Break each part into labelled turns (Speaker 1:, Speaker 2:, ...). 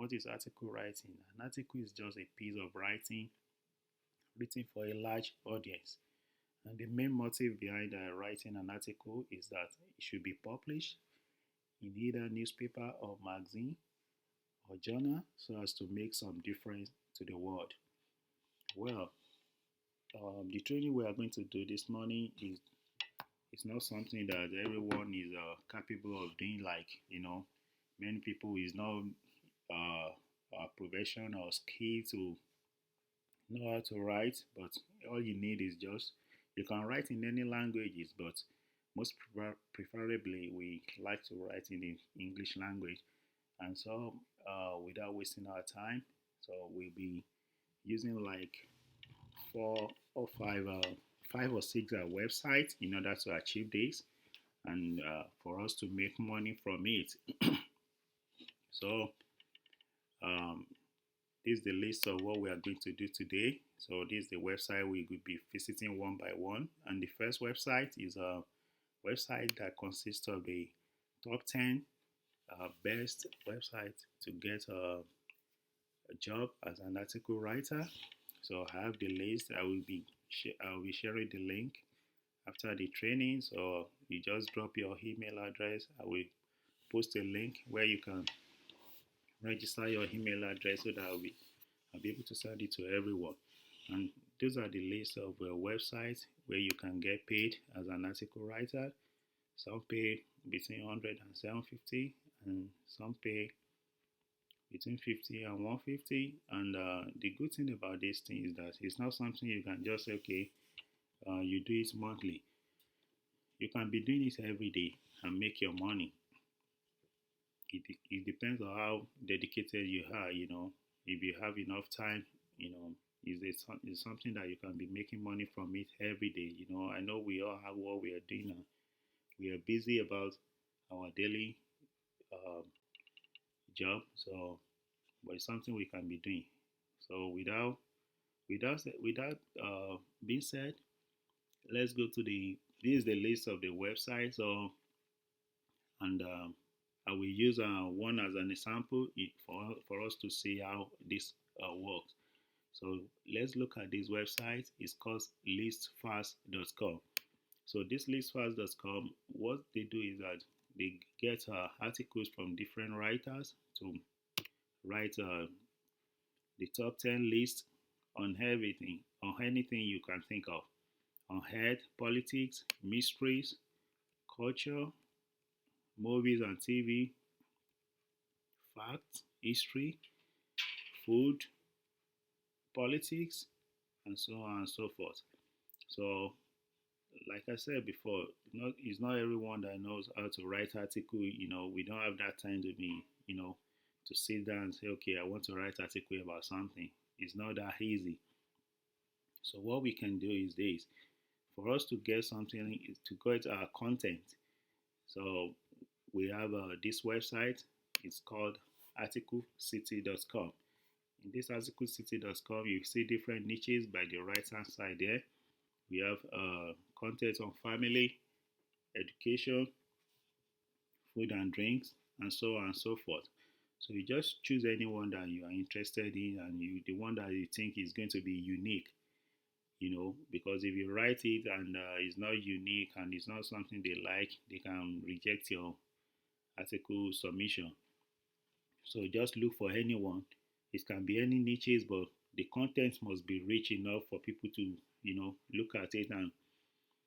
Speaker 1: What is article writing? An article is just a piece of writing written for a large audience. And the main motive behind writing an article is that it should be published in either newspaper or magazine or journal so as to make some difference to the world. Well, the training we are going to do this morning is it's not something that everyone is capable of doing. Like many people is not a profession or skill to know how to write, but all you need is just you can write in any languages, but preferably we like to write in the English language. And so, without wasting our time, so we'll be using like four or five or six websites in order to achieve this, and for us to make money from it. So, um, this is the list of what we are going to do today. So this is the website we will be visiting one by one. And the first website is a website that consists of the top 10 best website to get a job as an article writer. So I have the list. I will be sharing the link after the training. So you just drop your email address. I will post a link where you can register your email address so that I'll be able to send it to everyone. And those are the list of websites where you can get paid as an article writer. Some pay between 100 and 750, and some pay between 50 and 150. And the good thing about this thing is that it's not something you can just say, okay, you do it monthly. You can be doing it every day and make your money. It depends on how dedicated you are. If you have enough time, it's something that you can be making money from it every day. I know we all have what we are doing now. We are busy about our daily um, job, so but it's something we can be doing. So without being said, let's go to the this is the list of the websites. So and I will use one as an example for us to see how this works. So let's look at this website. It's called listfast.com. So this listfast.com, what they do is that they get articles from different writers to write the top 10 list on everything, on anything you can think of, on health, politics, mysteries, culture, movies and TV, facts, history, food, politics, and so on and so forth. So, like I said before, it's not everyone that knows how to write article. We don't have that time to be, to sit down and say, okay, I want to write article about something. It's not that easy. So what we can do is this: for us to get something, is to get our content. So we have this website. It's called articlecity.com. In this articlecity.com, you see different niches by the right hand side there. We have content on family, education, food and drinks, and so on and so forth. So you just choose anyone that you are interested in, and the one that you think is going to be unique. Because if you write it and it's not unique and it's not something they like, they can reject your article submission. So just look for anyone. It can be any niches, but the content must be rich enough for people to, look at it, and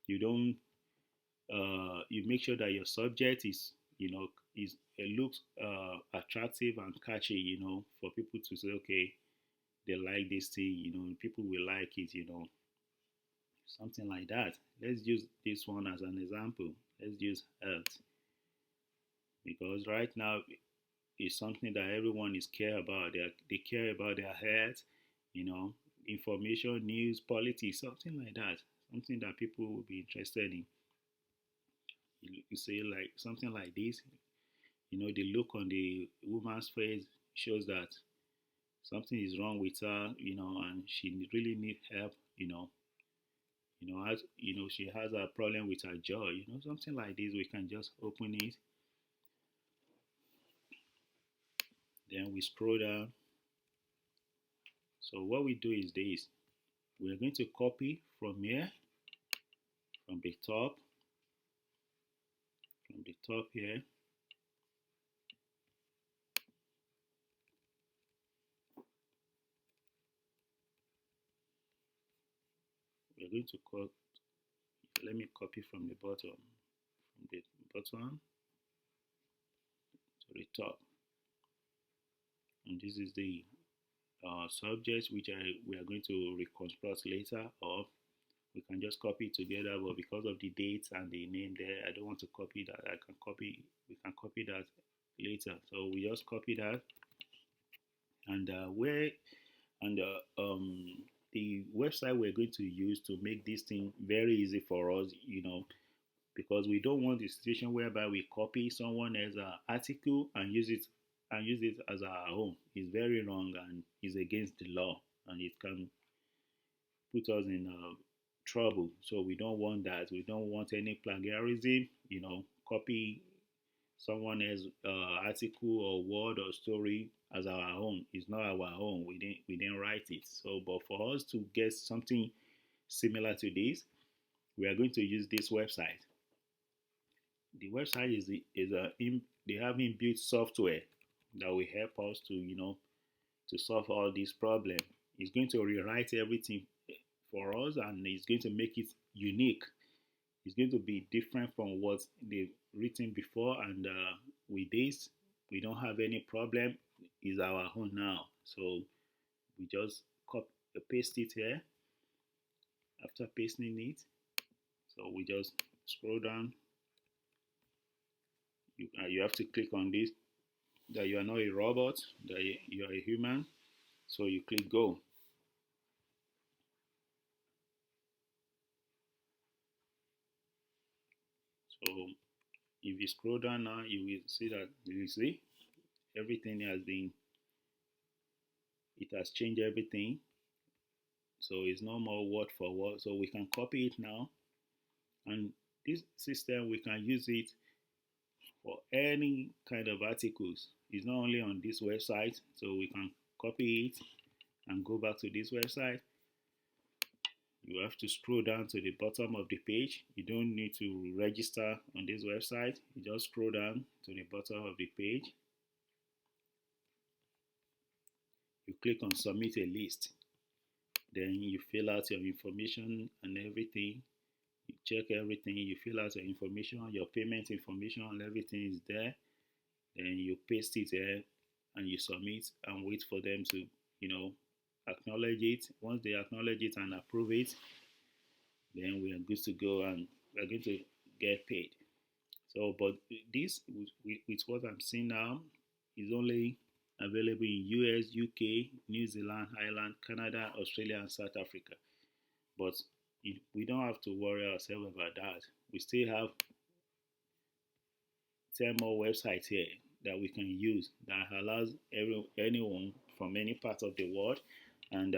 Speaker 1: you don't, you make sure that your subject is, it looks attractive and catchy, for people to say, okay, they like this thing, people will like it, something like that. Let's use this one as an example. Let's use health, because right now it's something that everyone is care about. They care about their health, information, news, politics, something like that. Something that people will be interested in. You say like something like this. The look on the woman's face shows that something is wrong with her, and she really needs help, as she has a problem with her jaw, something like this. We can just open it. Then we scroll down. So what we do is this. We are going to copy from here, from the top, here. We're going to cut. Let me copy from the bottom, to the top. And this is the subject which we are going to reconstruct later, or we can just copy it together. But because of the dates and the name there, I don't want to copy that. We can copy that later. So we just copy that, and and the website we're going to use to make this thing very easy for us, because we don't want the situation whereby we copy someone else's article and use it as our own. It's very wrong and is against the law, and it can put us in trouble. So we don't want that. We don't want any plagiarism. Copy someone else's article or word or story as our own. It's not our own. We didn't write it. So, but for us to get something similar to this, we are going to use this website. The website they have inbuilt software that will help us to solve all these problems. It's going to rewrite everything for us, and it's going to make it unique. It's going to be different from what they've written before, and with this, we don't have any problem. It's our own now. So we just paste it here. After pasting it, so we just scroll down. You have to click on this, that you are not a robot, that you are a human. So you click go. So if you scroll down now, you will see everything it has changed everything. So it's no more word for word. So we can copy it now, and this system we can use it for any kind of articles. It's not only on this website, so we can copy it and go back to this website. You have to scroll down to the bottom of the page. You don't need to register on this website. You just scroll down to the bottom of the page. You click on submit a list. Then you fill out your information and everything. You check everything. You fill out your information, your payment information, and everything is there. Then you paste it there and you submit and wait for them to, acknowledge it. Once they acknowledge it and approve it, then we are good to go and we're going to get paid. So, but this, with what I'm seeing now, is only available in US, UK, New Zealand, Ireland, Canada, Australia, and South Africa. But we don't have to worry ourselves about that. We still have 10 more websites here that we can use that allows anyone from any part of the world. And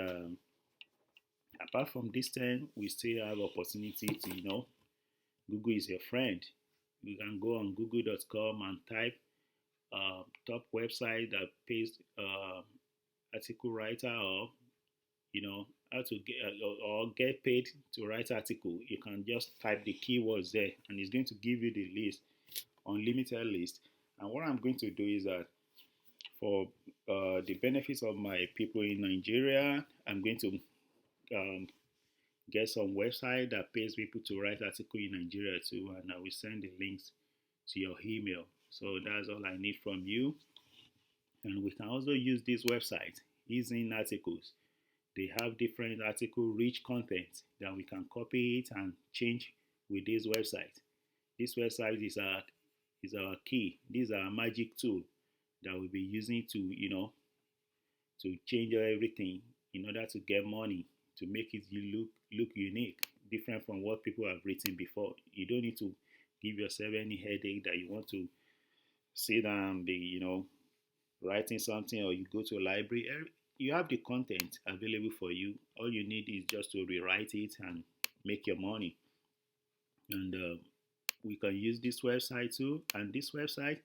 Speaker 1: apart from this 10, we still have opportunity to, Google is your friend. You can go on google.com and type top website that pays article writer, or how to get or get paid to write article. You can just type the keywords there, and it's going to give you the list, unlimited list. And what I'm going to do is that for the benefits of my people in Nigeria, I'm going to um, get some website that pays people to write article in Nigeria too, and I will send the links to your email. So that's all I need from you. And we can also use this website, using articles. They have different article rich content that we can copy it and change with this website. This website is our key. This is our magic tool that we'll be using to to change everything in order to get money, to make it look unique, different from what people have written before. You don't need to give yourself any headache that you want to sit down and be writing something, or you go to a library. You have the content available for you. All you need is just to rewrite it and make your money. And we can use this website too. And this website,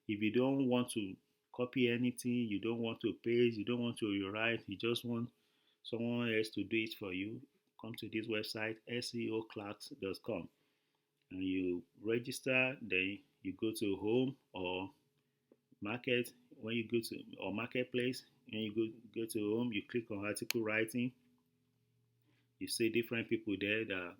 Speaker 1: if you don't want to copy anything, you don't want to paste, you don't want to rewrite, you just want someone else to do it for you, come to this website, seoclerks.com, and you register. Then you go to home or market. When you go to or marketplace, when you go to home, you click on article writing. You see different people there that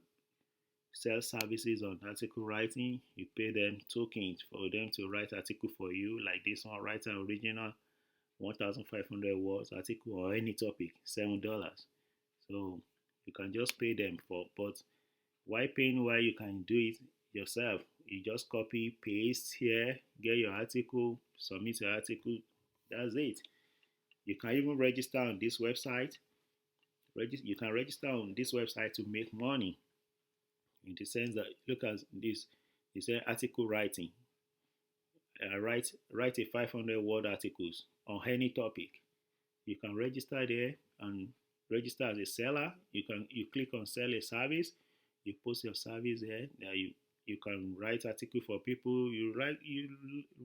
Speaker 1: sell services on article writing. You pay them tokens for them to write article for you, like this one, write an original 1,500 words article or any topic, $7. So you can just pay them for, but why paying while you can do it yourself? You just copy, paste here, get your article, submit your article. That's it. You can even register on this website. You can register on this website to make money. In the sense that, look at this, it says article writing. Write a 500 word articles on any topic. You can register there and register as a seller. You click on sell a service. You post your service there. That you can write article for people. You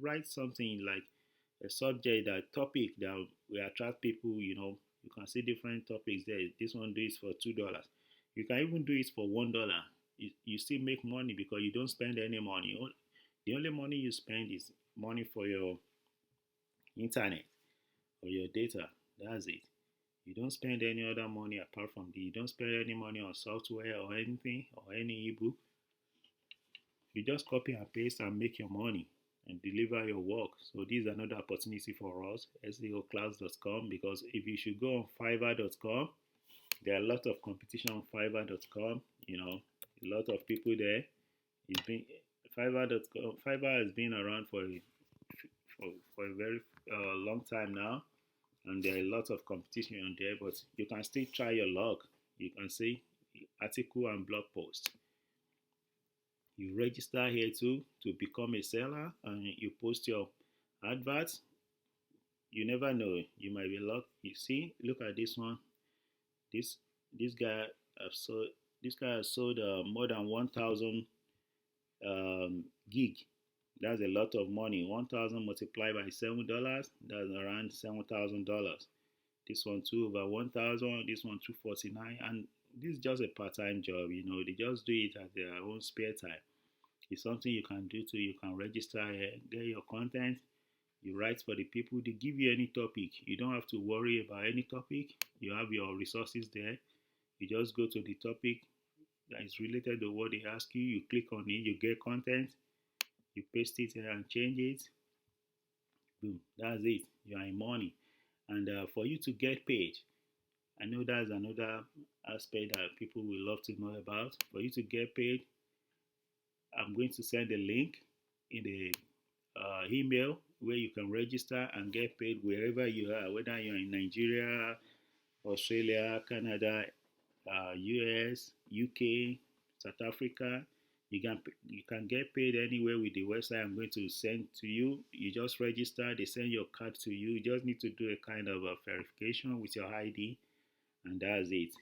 Speaker 1: write something like a subject, that topic that will attract people. You can see different topics there. This one do it for $2. You can even do it for $1. You still make money because you don't spend any money. The only money you spend is money for your internet or your data. That's it. You don't spend any other money apart from the. You don't spend any money on software or anything or any ebook. You just copy and paste and make your money and deliver your work. So this is another opportunity for us, seoclouds.com, because if you should go on fiverr.com, there are a lot of competition on fiverr.com. A lot of people there. It's been Fiverr.com. Fiverr has been around for a very long time now, and there are a lot of competition on there. But you can still try your luck. You can see article and blog post. You register here too to become a seller, and you post your adverts. You never know. You might be lucky. You see, look at this one. This this guy have sold. This guy has sold more than 1,000 gig. That's a lot of money. 1,000 multiplied by $7. That's around $7,000. This one too over 1,000. This one 249. And this is just a part-time job. They just do it at their own spare time. It's something you can do too. You can register here, get your content. You write for the people. They give you any topic. You don't have to worry about any topic. You have your resources there. You just go to the topic that is related to what they ask you. You click on it. You get content. You paste it here and change it. Boom. That's it. You are in money. And for you to get paid, I know that's another aspect that people will love to know about. For you to get paid, I'm going to send a link in the email where you can register and get paid wherever you are, whether you're in Nigeria, Australia, Canada, US, UK, South Africa. You can get paid anywhere with the website I'm going to send to you. You just register, they send your card to you. You just need to do a kind of a verification with your ID, and that's it.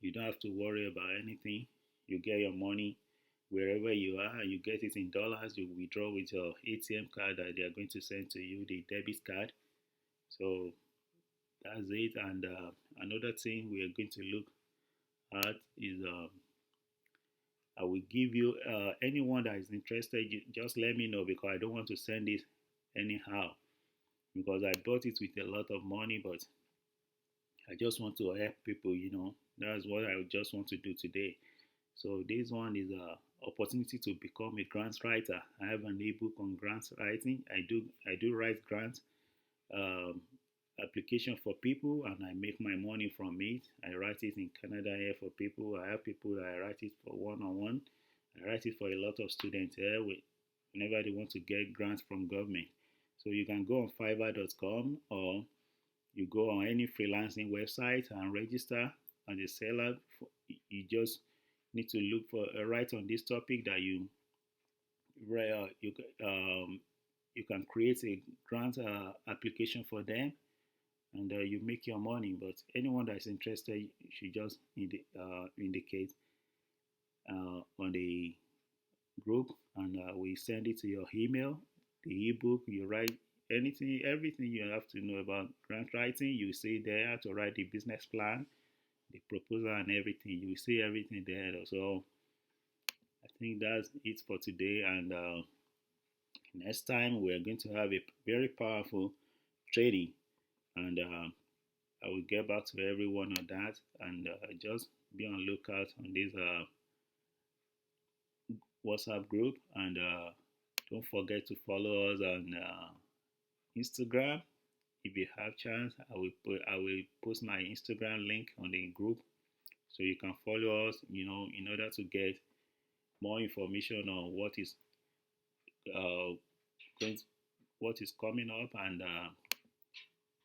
Speaker 1: You don't have to worry about anything. You get your money wherever you are, and you get it in dollars. You withdraw with your ATM card that they are going to send to you, the debit card. So that's it. And another thing we are going to look at is I will give you anyone that is interested. Just let me know, because I don't want to send it anyhow, because I bought it with a lot of money, but I just want to help people. That's what I just want to do today. So this one is a opportunity to become a grant writer. I have an ebook on grant writing. I do write grants um, application for people, and I make my money from it. I write it in Canada here for people. I have people that I write it for one-on-one. I write it for a lot of students here whenever they want to get grants from government. So you can go on fiverr.com, or you go on any freelancing website and register as a seller. You just need to look for write on this topic that you you can create a grant application for them, and you make your money. But anyone that is interested should just indicate on the group, and we send it to your email. The ebook, you write anything, everything you have to know about grant writing, you see there how to write the business plan, the proposal, and everything. You see everything there. So I think that's it for today. And next time we are going to have a very powerful training, and I will get back to everyone on that. And just be on lookout on this WhatsApp group, and don't forget to follow us on Instagram. If you have chance, I will post my Instagram link on the group so you can follow us. In order to get more information on uh, going, what is coming up, and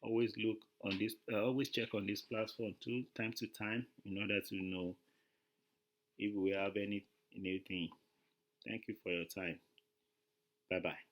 Speaker 1: always look on this. Always check on this platform too, time to time, in order to know if we have anything. Thank you for your time. Bye bye.